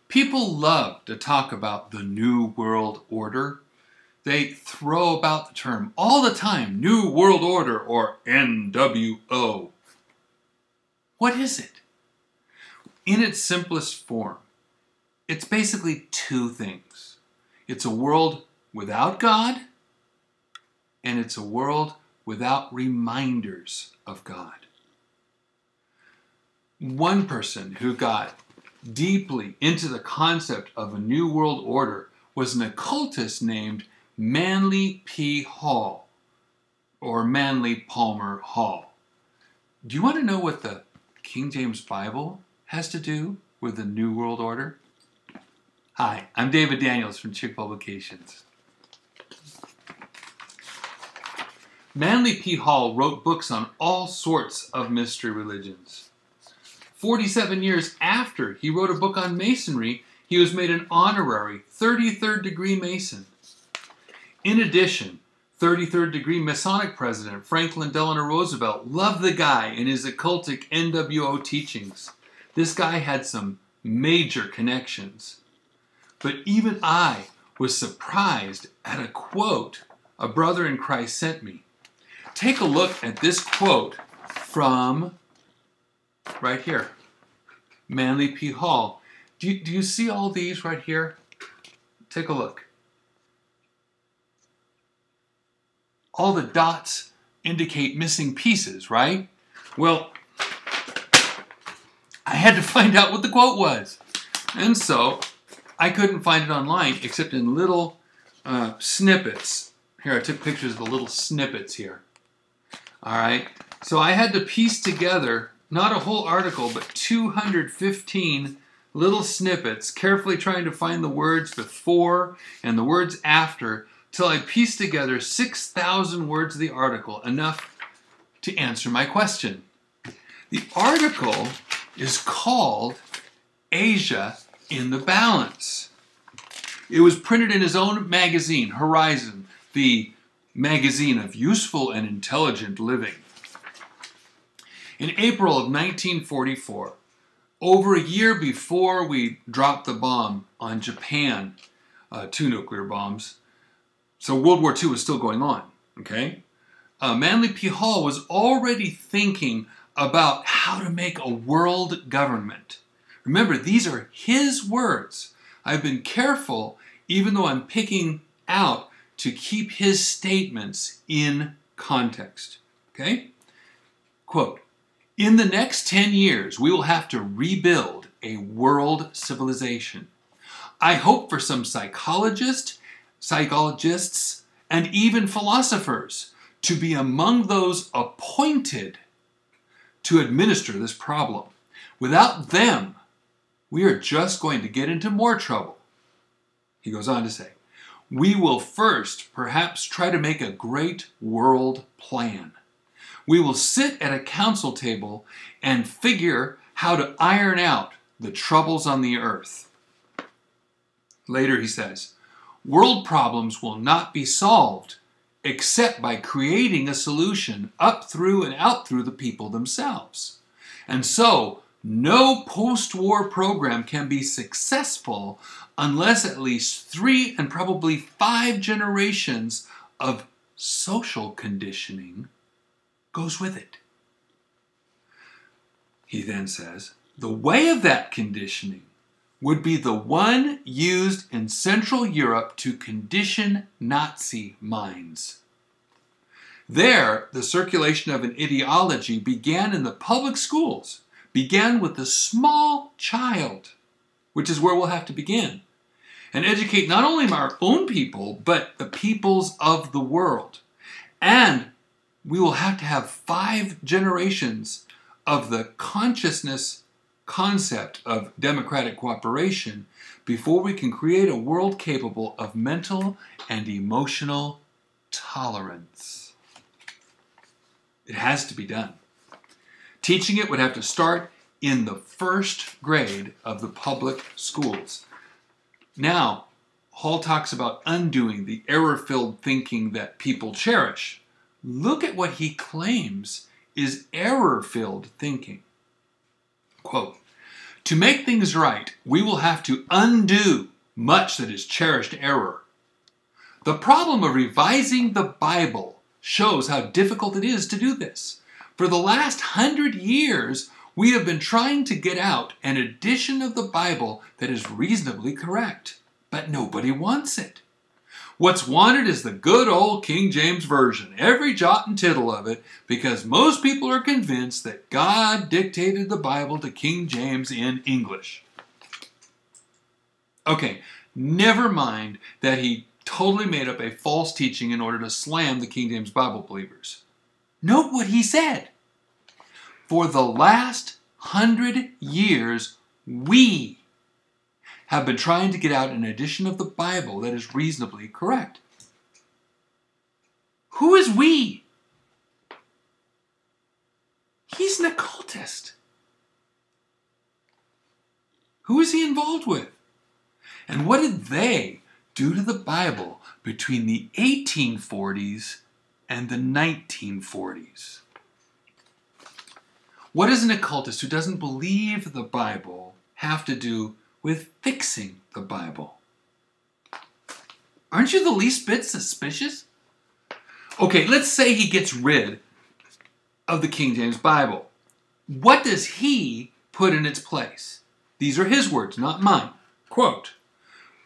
People love to talk about the New World Order. They throw about the term all the time, New World Order or NWO. What is it? In its simplest form, it's basically two things. It's a world without God, and it's a world without reminders of God. One person who got deeply into the concept of a new world order was an occultist named Manly P. Hall, or Manly Palmer Hall. Do you want to know what the King James Bible has to do with the New World Order? Hi, I'm David Daniels from Chick Publications. Manly P. Hall wrote books on all sorts of mystery religions. 47 years after he wrote a book on Masonry, he was made an honorary 33rd degree Mason. In addition, 33rd degree Masonic President Franklin Delano Roosevelt loved the guy and his occultic NWO teachings. This guy had some major connections. But even I was surprised at a quote a brother in Christ sent me. Take a look at this quote from right here, Manly P. Hall. Do you see all these right here? Take a look. All the dots indicate missing pieces, right? Well, I had to find out what the quote was. And so I couldn't find it online except in little snippets. Here, I took pictures of the little snippets here. All right, so I had to piece together not a whole article, but 215 little snippets, carefully trying to find the words before and the words after, till I pieced together 6,000 words of the article, enough to answer my question. The article is called Asia in the Balance. It was printed in his own magazine, Horizon, the magazine of useful and intelligent living. In April of 1944, over a year before we dropped the bomb on Japan, 2 nuclear bombs, so World War II was still going on, okay? Manly P. Hall was already thinking about how to make a world government. Remember, these are his words. I've been careful, even though I'm picking out, to keep his statements in context, okay? Quote, "In the next 10 years, we will have to rebuild a world civilization. I hope for some psychologists, and even philosophers to be among those appointed to administer this problem. Without them, we are just going to get into more trouble." He goes on to say, "We will first perhaps try to make a great world plan. We will sit at a council table and figure how to iron out the troubles on the earth." Later he says, "World problems will not be solved except by creating a solution up through and out through the people themselves. And so, no post-war program can be successful unless at least 3 and probably 5 generations of social conditioning goes with it." He then says, "The way of that conditioning would be the one used in Central Europe to condition Nazi minds. There, the circulation of an ideology began in the public schools, began with the small child, which is where we'll have to begin, and educate not only our own people, but the peoples of the world. And we will have to have 5 generations of the consciousness concept of democratic cooperation before we can create a world capable of mental and emotional tolerance." It has to be done. Teaching it would have to start in the 1st grade of the public schools. Now, Hall talks about undoing the error-filled thinking that people cherish. Look at what he claims is error-filled thinking. Quote, To make things right, we will have to undo much that is cherished error. The problem of revising the Bible shows how difficult it is to do this. For the last 100 years, we have been trying to get out an edition of the Bible that is reasonably correct, but nobody wants it. What's wanted is the good old King James Version, every jot and tittle of it, because most people are convinced that God dictated the Bible to King James in English. Okay, never mind that he totally made up a false teaching in order to slam the King James Bible believers. Note what he said. For the last 100 years, we have been trying to get out an edition of the Bible that is reasonably correct. Who is we? He's an occultist. Who is he involved with? And what did they do to the Bible between the 1840s and the 1940s? What does an occultist who doesn't believe the Bible have to do with fixing the Bible? Aren't you the least bit suspicious? Okay, let's say he gets rid of the King James Bible. What does he put in its place? These are his words, not mine. Quote,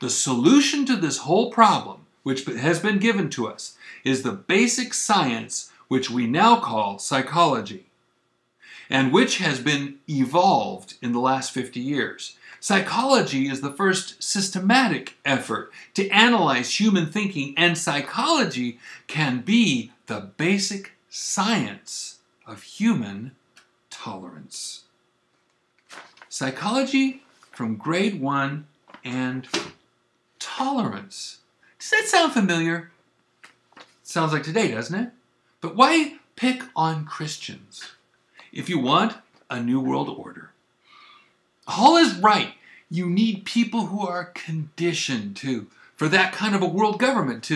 "The solution to this whole problem, which has been given to us, is the basic science which we now call psychology, and which has been evolved in the last 50 years. Psychology is the first systematic effort to analyze human thinking, and psychology can be the basic science of human tolerance." Psychology from grade 1 and tolerance. Does that sound familiar? Sounds like today, doesn't it? But why pick on Christians? If you want a new world order, Hall is right. You need people who are conditioned for that kind of a world government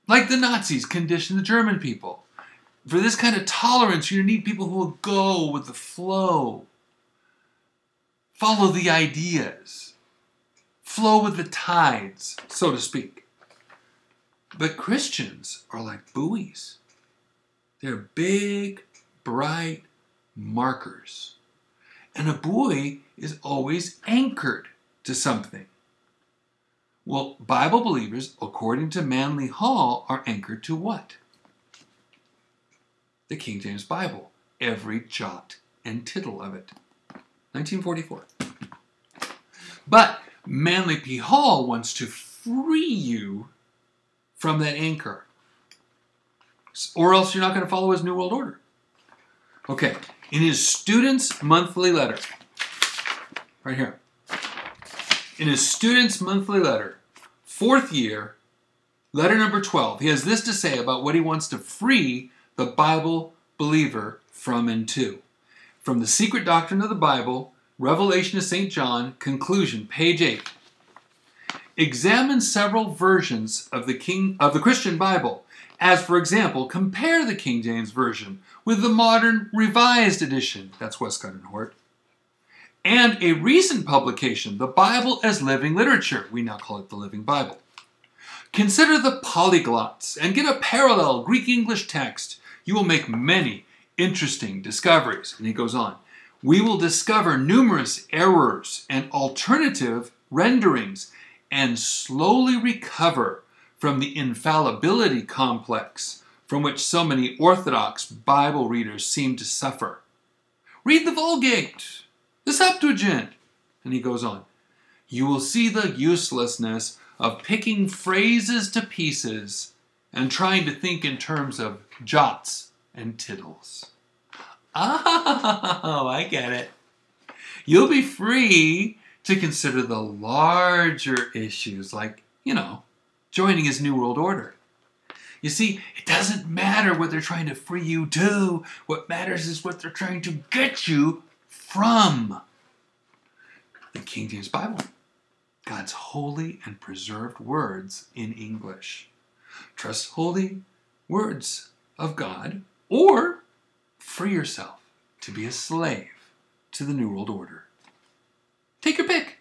like the Nazis conditioned the German people. For this kind of tolerance, you need people who will go with the flow, follow the ideas, flow with the tides, so to speak. But Christians are like buoys. They're big, bright markers. And a buoy is always anchored to something. Well, Bible believers, according to Manly Hall, are anchored to what? The King James Bible. Every jot and tittle of it. 1944. But Manly P. Hall wants to free you from that anchor, or else you're not going to follow his New World Order. Okay, in his Students' Monthly Letter, right here, in his Students' Monthly Letter, 4th year, letter number 12, he has this to say about what he wants to free the Bible believer from and to. From the Secret Doctrine of the Bible, Revelation of St. John, conclusion, page 8. Examine several versions of the Christian Bible, as, for example, compare the King James Version with the modern Revised Edition, that's Westcott and Hort, and a recent publication, The Bible as Living Literature, we now call it the Living Bible. Consider the polyglots and get a parallel Greek-English text. You will make many interesting discoveries. And he goes on. We will discover numerous errors and alternative renderings and slowly recover from the infallibility complex from which so many Orthodox Bible readers seem to suffer. Read the Vulgate, the Septuagint. And he goes on. You will see the uselessness of picking phrases to pieces and trying to think in terms of jots and tittles. Oh, I get it. You'll be free to consider the larger issues like, joining his New World Order. You see, it doesn't matter what they're trying to free you to. What matters is what they're trying to get you from. The King James Bible. God's holy and preserved words in English. Trust holy words of God, or free yourself to be a slave to the New World Order. Take your pick.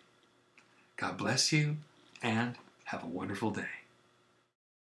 God bless you and have a wonderful day.